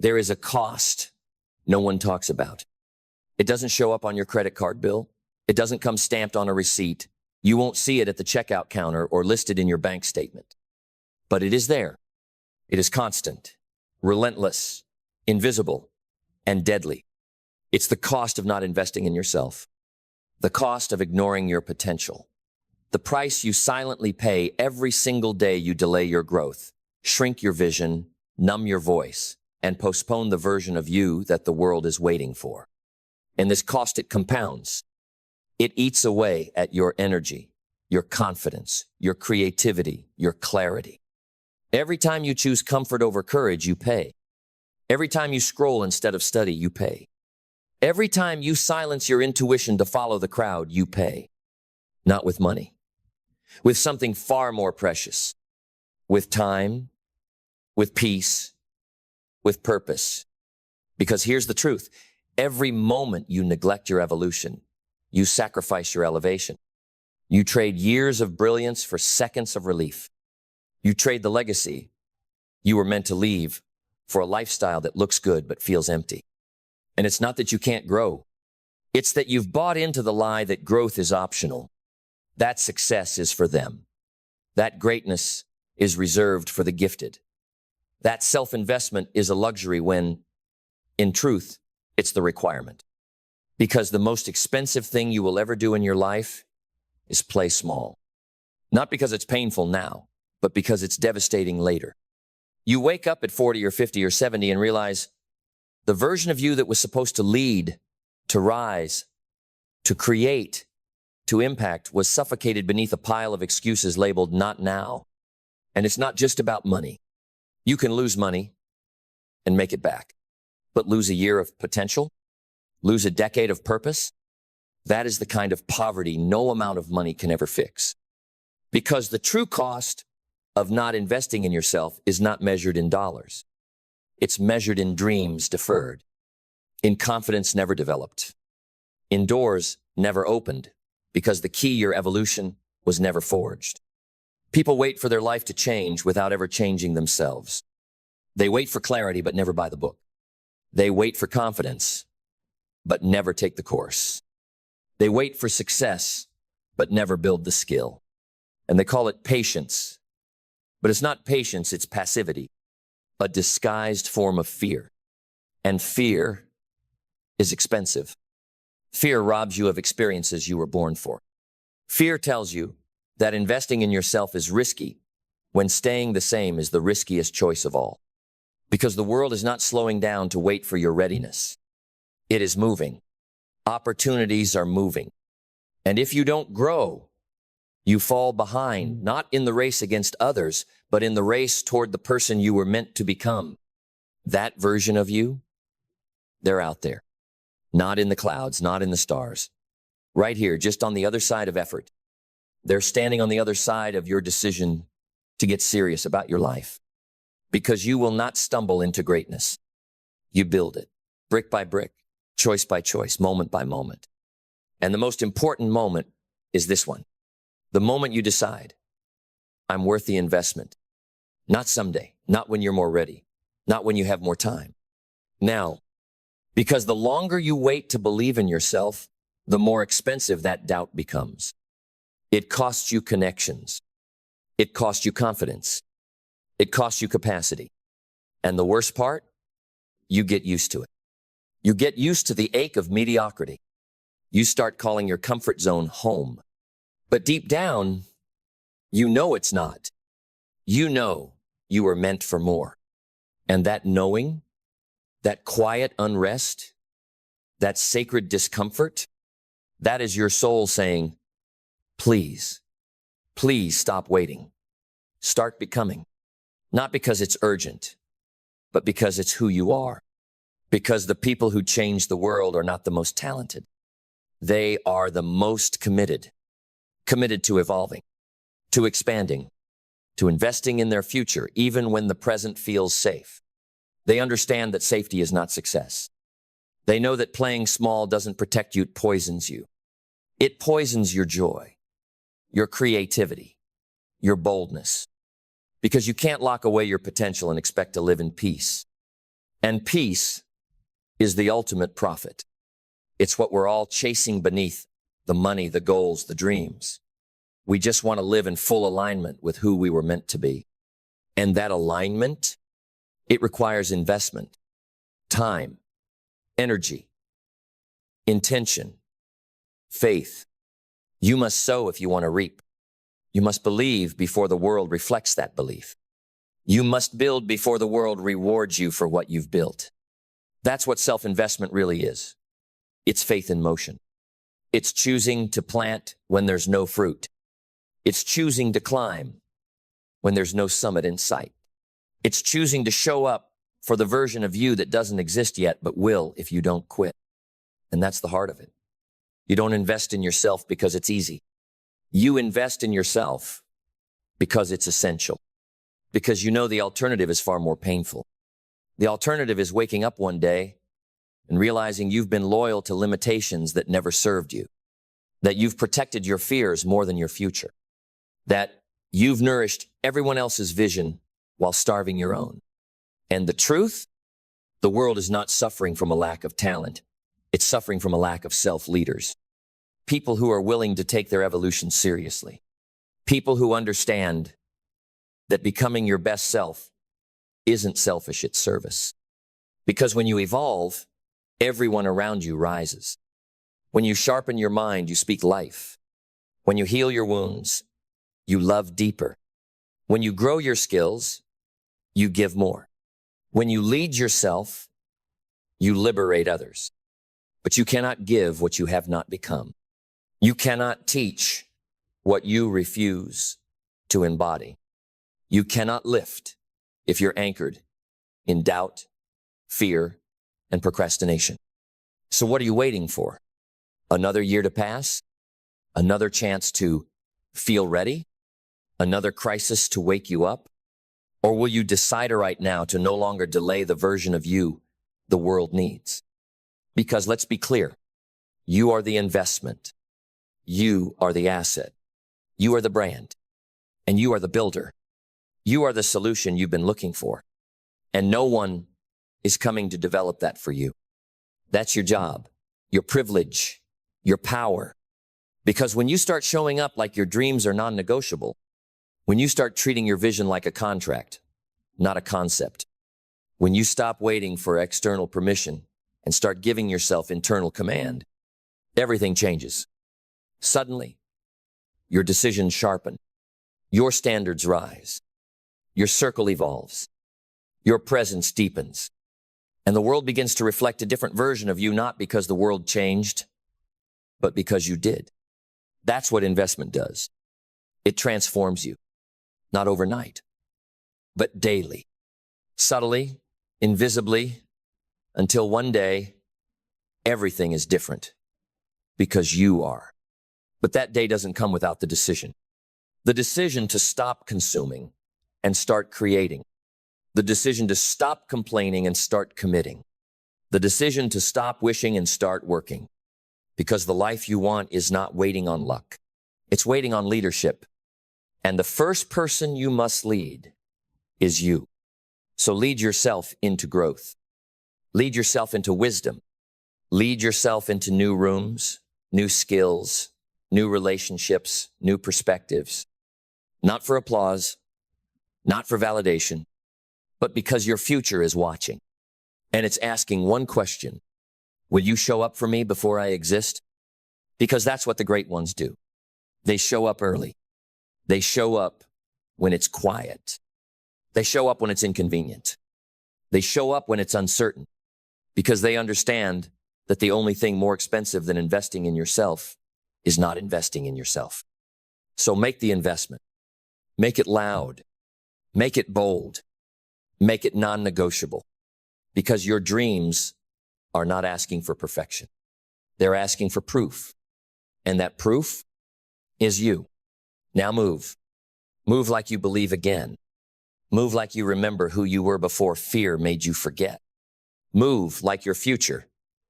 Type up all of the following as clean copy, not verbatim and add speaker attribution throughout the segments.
Speaker 1: There is a cost no one talks about. It doesn't show up on your credit card bill. It doesn't come stamped on a receipt. You won't see it at the checkout counter or listed in your bank statement. But it is there. It is constant, relentless, invisible, and deadly. It's the cost of not investing in yourself. The cost of ignoring your potential. The price you silently pay every single day you delay your growth, shrink your vision, numb your voice, and postpone the version of you that the world is waiting for. And this cost, it compounds. It eats away at your energy, your confidence, your creativity, your clarity. Every time you choose comfort over courage, you pay. Every time you scroll instead of study, you pay. Every time you silence your intuition to follow the crowd, you pay. Not with money. With something far more precious. With time, with peace, with purpose. Because here's the truth. Every moment you neglect your evolution, you sacrifice your elevation. You trade years of brilliance for seconds of relief. You trade the legacy you were meant to leave for a lifestyle that looks good but feels empty. And it's not that you can't grow. It's that you've bought into the lie that growth is optional. That success is for them. That greatness is reserved for the gifted. That self-investment is a luxury when, in truth, it's the requirement. Because the most expensive thing you will ever do in your life is play small. Not because it's painful now, but because it's devastating later. You wake up at 40 or 50 or 70 and realize the version of you that was supposed to lead, to rise, to create, to impact was suffocated beneath a pile of excuses labeled not now. And it's not just about money. You can lose money and make it back, but lose a year of potential, lose a decade of purpose. That is the kind of poverty no amount of money can ever fix. Because the true cost of not investing in yourself is not measured in dollars. It's measured in dreams deferred, in confidence never developed, in doors never opened, because the key your evolution was never forged. People wait for their life to change without ever changing themselves. They wait for clarity, but never buy the book. They wait for confidence, but never take the course. They wait for success, but never build the skill. And they call it patience. But it's not patience, it's passivity, a disguised form of fear. And fear is expensive. Fear robs you of experiences you were born for. Fear tells you that investing in yourself is risky when staying the same is the riskiest choice of all. Because the world is not slowing down to wait for your readiness. It is moving. Opportunities are moving. And if you don't grow, you fall behind, not in the race against others, but in the race toward the person you were meant to become. That version of you, they're out there. Not in the clouds, not in the stars. Right here, just on the other side of effort. They're standing on the other side of your decision to get serious about your life. Because you will not stumble into greatness. You build it, brick by brick, choice by choice, moment by moment. And the most important moment is this one. The moment you decide, I'm worth the investment. Not someday, not when you're more ready, not when you have more time. Now, because the longer you wait to believe in yourself, the more expensive that doubt becomes. It costs you connections. It costs you confidence. It costs you capacity. And the worst part, you get used to it. You get used to the ache of mediocrity. You start calling your comfort zone home. But deep down, you know it's not. You know you were meant for more. And that knowing, that quiet unrest, that sacred discomfort, that is your soul saying, please, please stop waiting. Start becoming. Not because it's urgent, but because it's who you are. Because the people who change the world are not the most talented. They are the most committed. Committed to evolving, to expanding, to investing in their future, even when the present feels safe. They understand that safety is not success. They know that playing small doesn't protect you, it poisons you. It poisons your joy, your creativity, your boldness. Because you can't lock away your potential and expect to live in peace. And peace is the ultimate profit. It's what we're all chasing beneath the money, the goals, the dreams. We just want to live in full alignment with who we were meant to be. And that alignment, it requires investment, time, energy, intention, faith. You must sow if you want to reap. You must believe before the world reflects that belief. You must build before the world rewards you for what you've built. That's what self-investment really is. It's faith in motion. It's choosing to plant when there's no fruit. It's choosing to climb when there's no summit in sight. It's choosing to show up for the version of you that doesn't exist yet, but will if you don't quit. And that's the heart of it. You don't invest in yourself because it's easy. You invest in yourself because it's essential. Because you know the alternative is far more painful. The alternative is waking up one day and realizing you've been loyal to limitations that never served you. That you've protected your fears more than your future. That you've nourished everyone else's vision while starving your own. And the truth? The world is not suffering from a lack of talent. It's suffering from a lack of self-leaders. People who are willing to take their evolution seriously. People who understand that becoming your best self isn't selfish, it's service. Because when you evolve, everyone around you rises. When you sharpen your mind, you speak life. When you heal your wounds, you love deeper. When you grow your skills, you give more. When you lead yourself, you liberate others. But you cannot give what you have not become. You cannot teach what you refuse to embody. You cannot lift if you're anchored in doubt, fear, and procrastination. So what are you waiting for? Another year to pass? Another chance to feel ready? Another crisis to wake you up? Or will you decide right now to no longer delay the version of you the world needs? Because let's be clear, you are the investment. You are the asset. You are the brand. And you are the builder. You are the solution you've been looking for. And no one is coming to develop that for you. That's your job, your privilege, your power. Because when you start showing up like your dreams are non-negotiable, when you start treating your vision like a contract, not a concept, when you stop waiting for external permission and start giving yourself internal command, everything changes. Suddenly, your decisions sharpen, your standards rise, your circle evolves, your presence deepens, and the world begins to reflect a different version of you, not because the world changed, but because you did. That's what investment does. It transforms you, not overnight, but daily, subtly, invisibly, until one day, everything is different because you are. But that day doesn't come without the decision. The decision to stop consuming and start creating. The decision to stop complaining and start committing. The decision to stop wishing and start working. Because the life you want is not waiting on luck. It's waiting on leadership. And the first person you must lead is you. So lead yourself into growth. Lead yourself into wisdom. Lead yourself into new rooms, new skills, new relationships, new perspectives. Not for applause, not for validation, but because your future is watching. And it's asking one question: will you show up for me before I exist? Because that's what the great ones do. They show up early. They show up when it's quiet. They show up when it's inconvenient. They show up when it's uncertain, because they understand that the only thing more expensive than investing in yourself is not investing in yourself. So make the investment. Make it loud. Make it bold. Make it non-negotiable. Because your dreams are not asking for perfection. They're asking for proof. And that proof is you. Now move. Move like you believe again. Move like you remember who you were before fear made you forget. Move like your future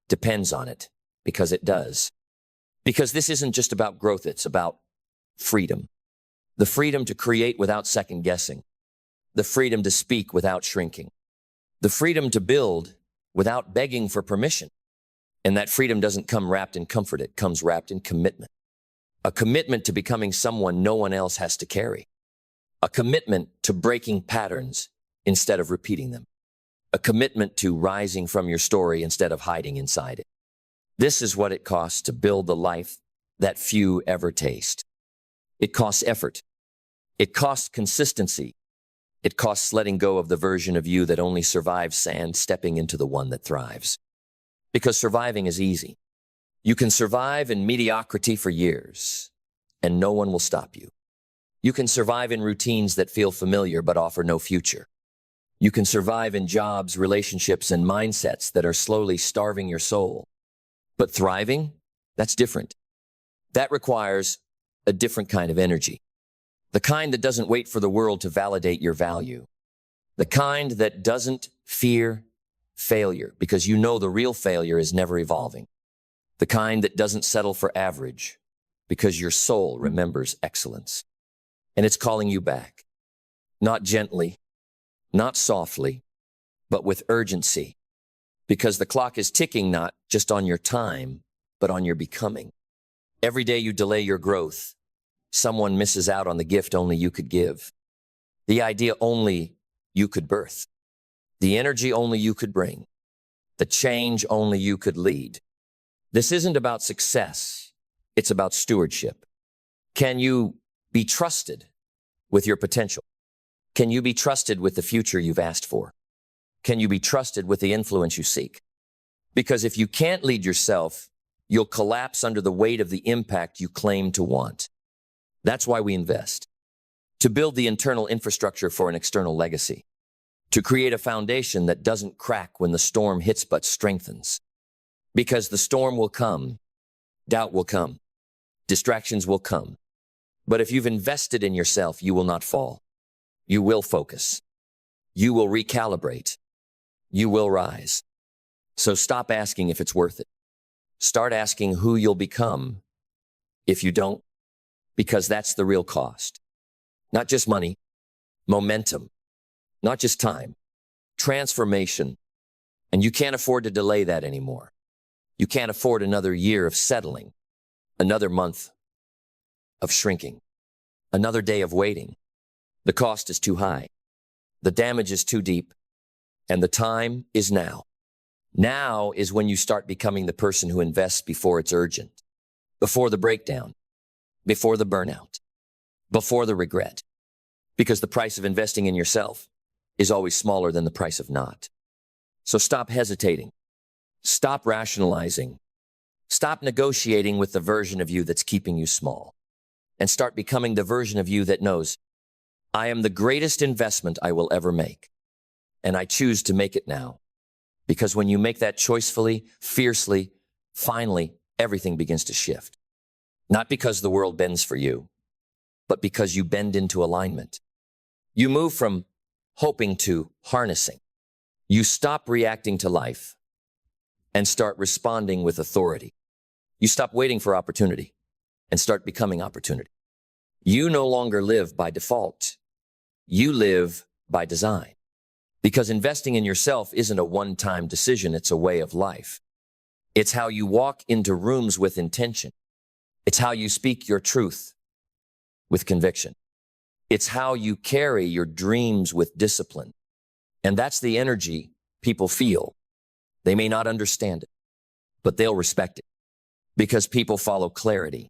Speaker 1: depends on it, because it does. Because this isn't just about growth, it's about freedom. The freedom to create without second guessing. The freedom to speak without shrinking. The freedom to build without begging for permission. And that freedom doesn't come wrapped in comfort. It comes wrapped in commitment. A commitment to becoming someone no one else has to carry. A commitment to breaking patterns instead of repeating them. A commitment to rising from your story instead of hiding inside it. This is what it costs to build the life that few ever taste. It costs effort. It costs consistency. It costs letting go of the version of you that only survives sand, stepping into the one that thrives. Because surviving is easy. You can survive in mediocrity for years, and no one will stop you. You can survive in routines that feel familiar but offer no future. You can survive in jobs, relationships, and mindsets that are slowly starving your soul. But thriving, that's different. That requires a different kind of energy. The kind that doesn't wait for the world to validate your value. The kind that doesn't fear failure because you know the real failure is never evolving. The kind that doesn't settle for average because your soul remembers excellence. And it's calling you back. Not gently, not softly, but with urgency. Because the clock is ticking not just on your time, but on your becoming. Every day you delay your growth, someone misses out on the gift only you could give. The idea only you could birth. The energy only you could bring. The change only you could lead. This isn't about success. It's about stewardship. Can you be trusted with your potential? Can you be trusted with the future you've asked for? Can you be trusted with the influence you seek? Because if you can't lead yourself, you'll collapse under the weight of the impact you claim to want. That's why we invest. To build the internal infrastructure for an external legacy. To create a foundation that doesn't crack when the storm hits but strengthens. Because the storm will come, doubt will come, distractions will come. But if you've invested in yourself, you will not fall. You will focus. You will recalibrate. You will rise. So stop asking if it's worth it. Start asking who you'll become if you don't, because that's the real cost. Not just money, momentum, not just time, transformation. And you can't afford to delay that anymore. You can't afford another year of settling, another month of shrinking, another day of waiting. The cost is too high. The damage is too deep. And the time is now. Now is when you start becoming the person who invests before it's urgent, before the breakdown, before the burnout, before the regret. Because the price of investing in yourself is always smaller than the price of not. So stop hesitating. Stop rationalizing. Stop negotiating with the version of you that's keeping you small. And start becoming the version of you that knows, I am the greatest investment I will ever make. And I choose to make it now. Because when you make that choicefully, fiercely, finally, everything begins to shift. Not because the world bends for you, but because you bend into alignment. You move from hoping to harnessing. You stop reacting to life and start responding with authority. You stop waiting for opportunity and start becoming opportunity. You no longer live by default. You live by design. Because investing in yourself isn't a one-time decision, it's a way of life. It's how you walk into rooms with intention. It's how you speak your truth with conviction. It's how you carry your dreams with discipline. And that's the energy people feel. They may not understand it, but they'll respect it. Because people follow clarity.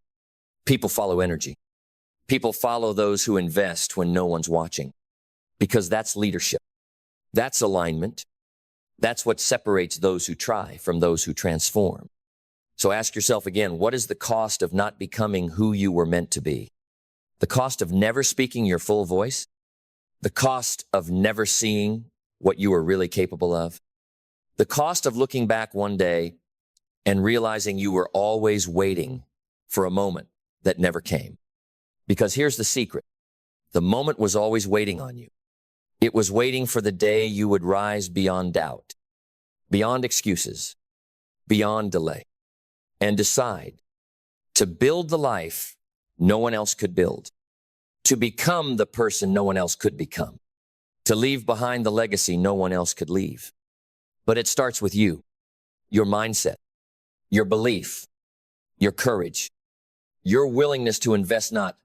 Speaker 1: People follow energy. People follow those who invest when no one's watching. Because that's leadership. That's alignment. That's what separates those who try from those who transform. So ask yourself again, what is the cost of not becoming who you were meant to be? The cost of never speaking your full voice? The cost of never seeing what you were really capable of? The cost of looking back one day and realizing you were always waiting for a moment that never came? Because here's the secret. The moment was always waiting on you. It was waiting for the day you would rise beyond doubt, beyond excuses, beyond delay, and decide to build the life no one else could build, to become the person no one else could become. to leave behind the legacy no one else could leave. But it starts with you, your mindset, your belief, your courage, your willingness to invest not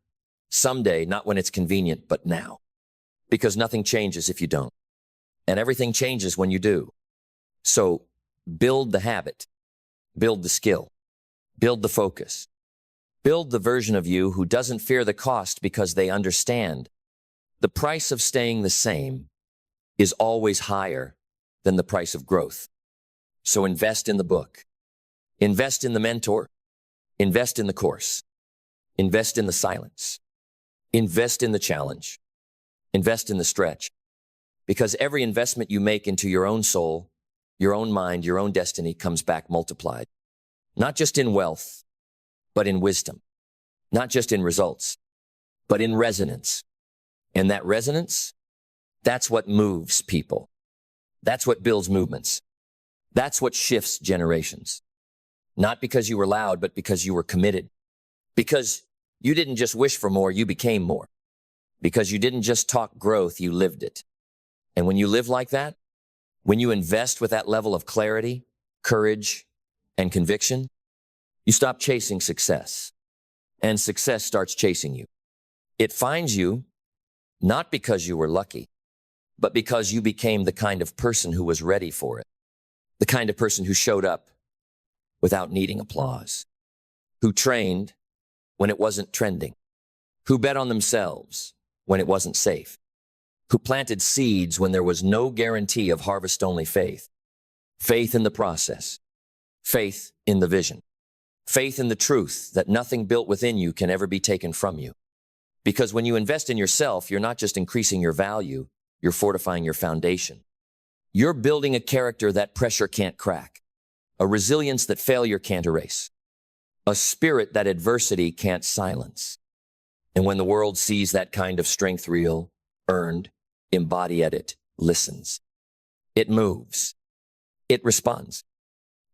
Speaker 1: someday, not when it's convenient, but now. Because nothing changes if you don't. And everything changes when you do. So build the habit, build the skill, build the focus, build the version of you who doesn't fear the cost because they understand the price of staying the same is always higher than the price of growth. So invest in the book, invest in the mentor, invest in the course, invest in the silence, invest in the challenge, invest in the stretch. Because every investment you make into your own soul, your own mind, your own destiny comes back multiplied. Not just in wealth, but in wisdom. Not just in results, but in resonance. And that resonance, that's what moves people. That's what builds movements. That's what shifts generations. Not because you were loud, but because you were committed. Because you didn't just wish for more, you became more. Because you didn't just talk growth, you lived it. And when you live like that, when you invest with that level of clarity, courage, and conviction, you stop chasing success. And success starts chasing you. It finds you not because you were lucky, but because you became the kind of person who was ready for it. The kind of person who showed up without needing applause, who trained when it wasn't trending, who bet on themselves when it wasn't safe, who planted seeds when there was no guarantee of harvest-only faith. Faith in the process, faith in the vision, faith in the truth that nothing built within you can ever be taken from you. Because when you invest in yourself, you're not just increasing your value, you're fortifying your foundation. You're building a character that pressure can't crack, a resilience that failure can't erase, a spirit that adversity can't silence. And when the world sees that kind of strength real, earned, embodied, it listens. It moves. It responds.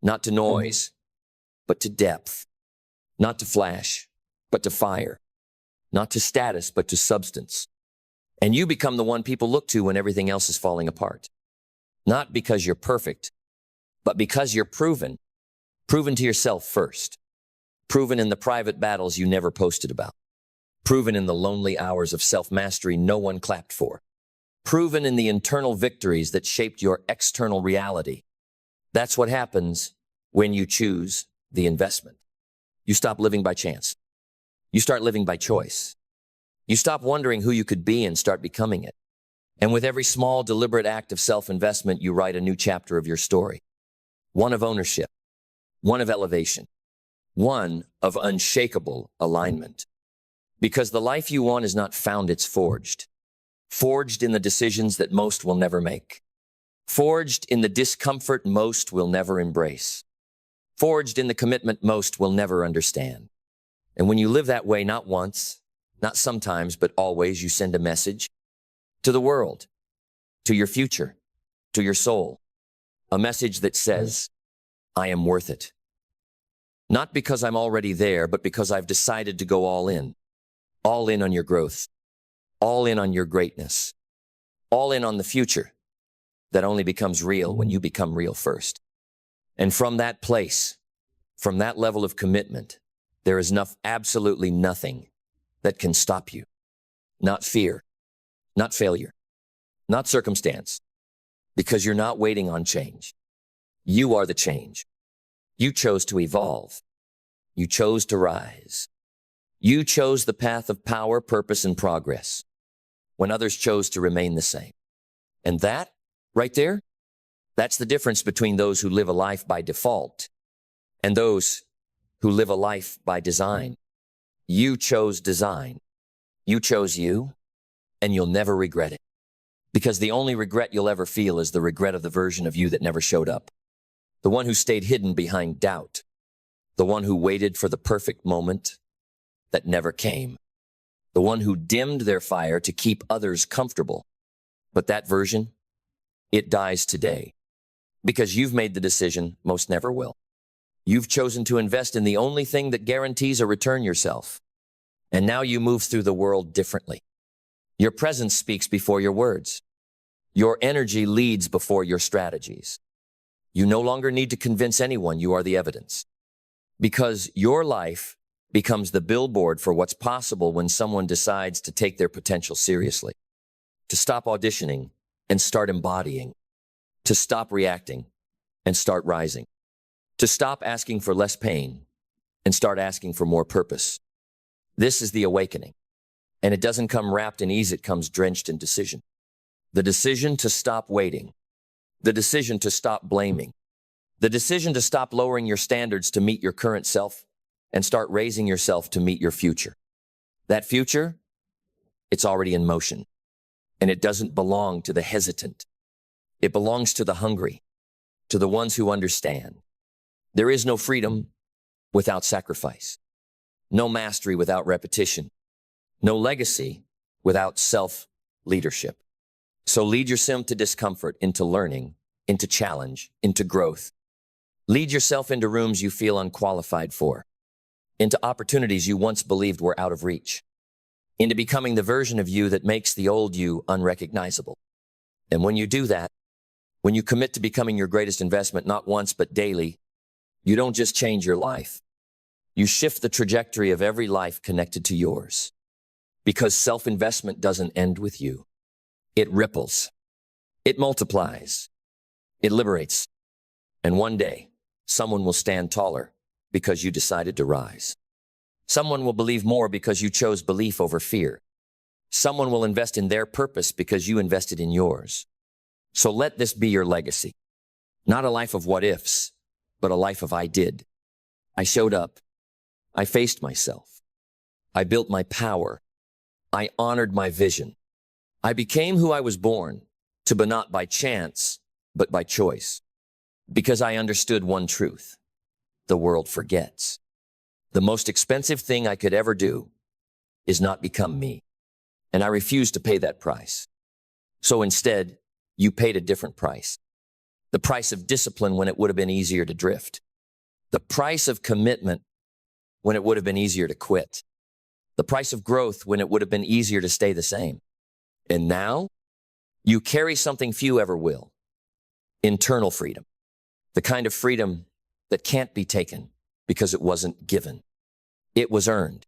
Speaker 1: Not to noise, but to depth. Not to flash, but to fire. Not to status, but to substance. And you become the one people look to when everything else is falling apart. Not because you're perfect, but because you're proven. Proven to yourself first. Proven in the private battles you never posted about. Proven in the lonely hours of self-mastery no one clapped for. Proven in the internal victories that shaped your external reality. That's what happens when you choose the investment. You stop living by chance. You start living by choice. You stop wondering who you could be and start becoming it. And with every small, deliberate act of self-investment, you write a new chapter of your story. One of ownership, one of elevation, one of unshakable alignment. Because the life you want is not found, it's forged. Forged in the decisions that most will never make. Forged in the discomfort most will never embrace. Forged in the commitment most will never understand. And when you live that way, not once, not sometimes, but always, you send a message to the world, to your future, to your soul. A message that says, I am worth it. Not because I'm already there, but because I've decided to go all in. All in on your growth. All in on your greatness. All in on the future that only becomes real when you become real first. And from that place, from that level of commitment, there is absolutely nothing that can stop you. Not fear, not failure, not circumstance, because you're not waiting on change. You are the change. You chose to evolve. You chose to rise. You chose the path of power, purpose, and progress when others chose to remain the same. And that, right there, that's the difference between those who live a life by default and those who live a life by design. You chose design. You chose you, and you'll never regret it. Because the only regret you'll ever feel is the regret of the version of you that never showed up. The one who stayed hidden behind doubt. The one who waited for the perfect moment that never came. The one who dimmed their fire to keep others comfortable. But that version, it dies today. Because you've made the decision most never will. You've chosen to invest in the only thing that guarantees a return, yourself. And now you move through the world differently. Your presence speaks before your words. Your energy leads before your strategies. You no longer need to convince anyone you are the evidence. Because your life becomes the billboard for what's possible when someone decides to take their potential seriously. To stop auditioning and start embodying. To stop reacting and start rising. To stop asking for less pain and start asking for more purpose. This is the awakening. And it doesn't come wrapped in ease, it comes drenched in decision. The decision to stop waiting. The decision to stop blaming. The decision to stop lowering your standards to meet your current self and start raising yourself to meet your future. That future, it's already in motion. And it doesn't belong to the hesitant. It belongs to the hungry, to the ones who understand. There is no freedom without sacrifice. No mastery without repetition. No legacy without self-leadership. So lead yourself to discomfort, into learning, into challenge, into growth. Lead yourself into rooms you feel unqualified for, into opportunities you once believed were out of reach, into becoming the version of you that makes the old you unrecognizable. And when you do that, when you commit to becoming your greatest investment, not once but daily, you don't just change your life. You shift the trajectory of every life connected to yours. Because self-investment doesn't end with you. It ripples. It multiplies. It liberates. And one day, someone will stand taller because you decided to rise. Someone will believe more because you chose belief over fear. Someone will invest in their purpose because you invested in yours. So let this be your legacy. Not a life of what ifs, but a life of I did. I showed up. I faced myself. I built my power. I honored my vision. I became who I was born to be, not by chance, but by choice. Because I understood one truth. The world forgets. The most expensive thing I could ever do is not become me. And I refuse to pay that price. So instead, you paid a different price. The price of discipline when it would have been easier to drift. The price of commitment when it would have been easier to quit. The price of growth when it would have been easier to stay the same. And now, you carry something few ever will. Internal freedom. The kind of freedom that can't be taken because it wasn't given. It was earned.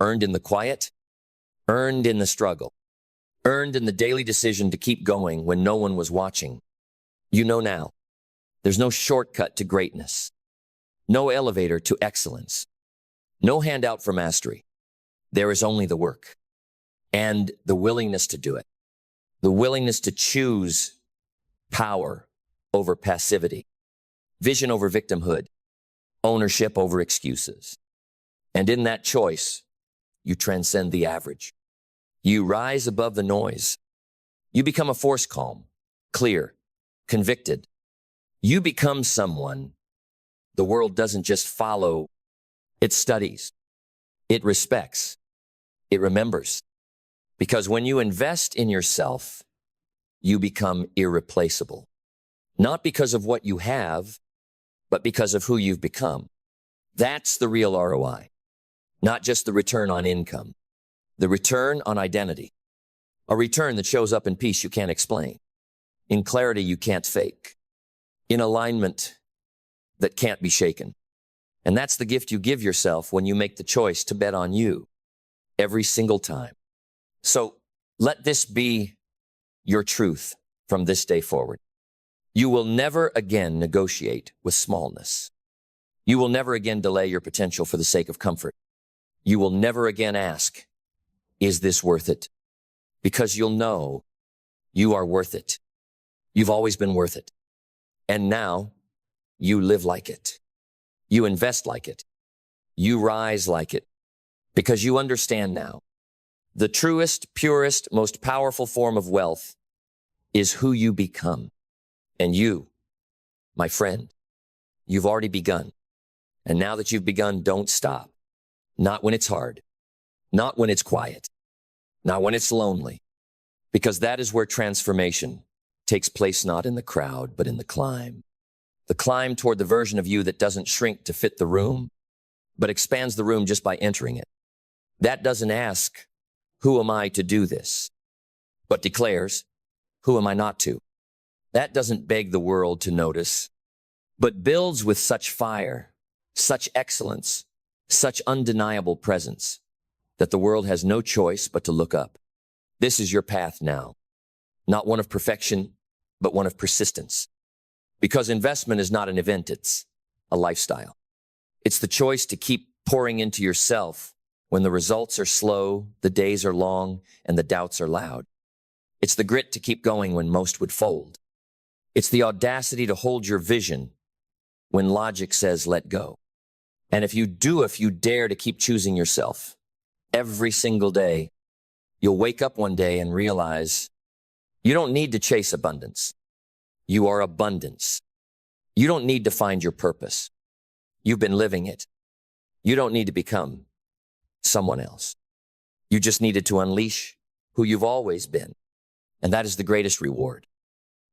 Speaker 1: Earned in the quiet. Earned in the struggle. Earned in the daily decision to keep going when no one was watching. You know now, there's no shortcut to greatness. No elevator to excellence. No handout for mastery. There is only the work and the willingness to do it. The willingness to choose power over passivity, vision over victimhood, ownership over excuses. And in that choice, you transcend the average. You rise above the noise. You become a force calm, clear, convicted. You become someone the world doesn't just follow, it studies, it respects, it remembers. Because when you invest in yourself, you become irreplaceable. Not because of what you have, but because of who you've become. That's the real ROI. Not just the return on income. The return on identity. A return that shows up in peace you can't explain. In clarity you can't fake. In alignment that can't be shaken. And that's the gift you give yourself when you make the choice to bet on you every single time. So let this be your truth from this day forward. You will never again negotiate with smallness. You will never again delay your potential for the sake of comfort. You will never again ask, is this worth it? Because you'll know you are worth it. You've always been worth it. And now you live like it. You invest like it. You rise like it. Because you understand now, the truest, purest, most powerful form of wealth is who you become. And you, my friend, you've already begun. And now that you've begun, don't stop. Not when it's hard. Not when it's quiet. Not when it's lonely. Because that is where transformation takes place, not in the crowd, but in the climb. The climb toward the version of you that doesn't shrink to fit the room, but expands the room just by entering it. That doesn't ask, who am I to do this? But declares, Who am I not to? That doesn't beg the world to notice, but builds with such fire, such excellence, such undeniable presence, that the world has no choice but to look up. This is your path now, not one of perfection, but one of persistence. Because investment is not an event, it's a lifestyle. It's the choice to keep pouring into yourself when the results are slow, the days are long, and the doubts are loud. It's the grit to keep going when most would fold. It's the audacity to hold your vision when logic says let go. And if you dare to keep choosing yourself every single day, you'll wake up one day and realize you don't need to chase abundance. You are abundance. You don't need to find your purpose. You've been living it. You don't need to become someone else. You just needed to unleash who you've always been. And that is the greatest reward.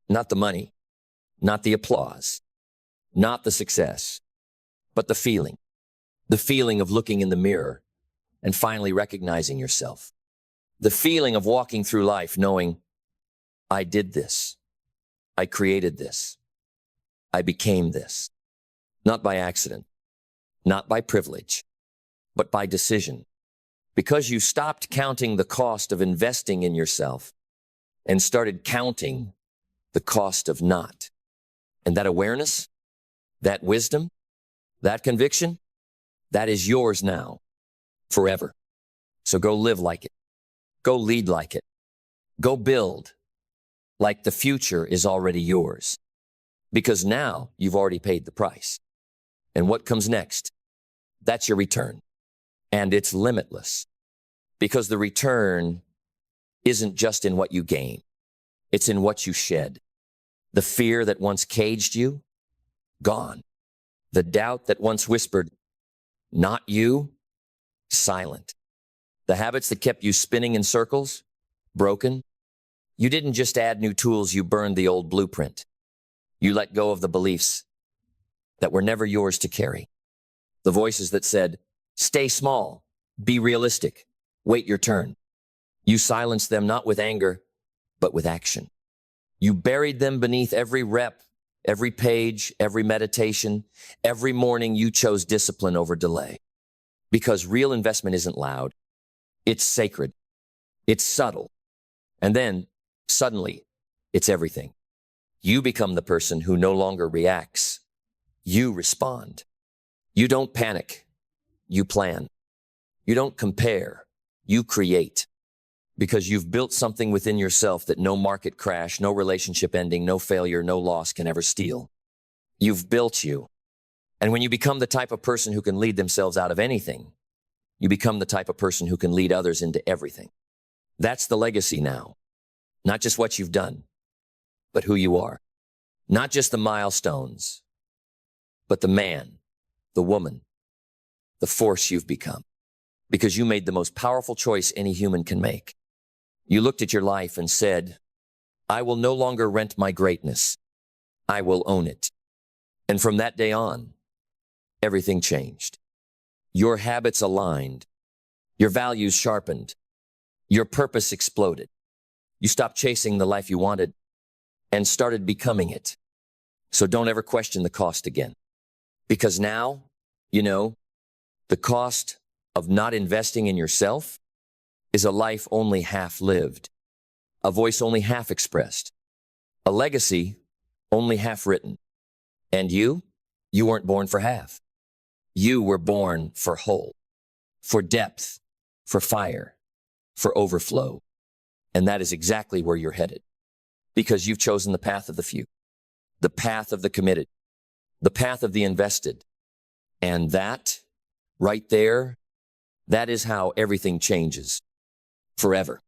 Speaker 1: Not the money, not the applause, not the success, but the feeling of looking in the mirror and finally recognizing yourself. The feeling of walking through life knowing, I did this. I created this. I became this. Not by accident, not by privilege, but by decision. Because you stopped counting the cost of investing in yourself and started counting the cost of not. And that awareness, that wisdom, that conviction, that is yours now, forever. So go live like it. Go lead like it. Go build like the future is already yours. Because now you've already paid the price. And what comes next? That's your return. And it's limitless. Because the return isn't just in what you gain. It's in what you shed. The fear that once caged you, gone. The doubt that once whispered, not you, silent. The habits that kept you spinning in circles, broken. You didn't just add new tools, you burned the old blueprint. You let go of the beliefs that were never yours to carry. The voices that said, stay small, be realistic, wait your turn. You silenced them not with anger, but with action. You buried them beneath every rep, every page, every meditation. Every morning you chose discipline over delay. Because real investment isn't loud. It's sacred. It's subtle. And then, suddenly, it's everything. You become the person who no longer reacts. You respond. You don't panic. You plan. You don't compare. You create. Because you've built something within yourself that no market crash, no relationship ending, no failure, no loss can ever steal. You've built you. And when you become the type of person who can lead themselves out of anything, you become the type of person who can lead others into everything. That's the legacy now. Not just what you've done, but who you are. Not just the milestones, but the man, the woman, the force you've become. Because you made the most powerful choice any human can make. You looked at your life and said, I will no longer rent my greatness. I will own it. And from that day on, everything changed. Your habits aligned. Your values sharpened. Your purpose exploded. You stopped chasing the life you wanted and started becoming it. So don't ever question the cost again. Because now, you know, the cost of not investing in yourself is a life only half lived, a voice only half expressed, a legacy only half written. And you weren't born for half. You were born for whole, for depth, for fire, for overflow. And that is exactly where you're headed. Because you've chosen the path of the few, the path of the committed, the path of the invested. And that, right there, that is how everything changes forever.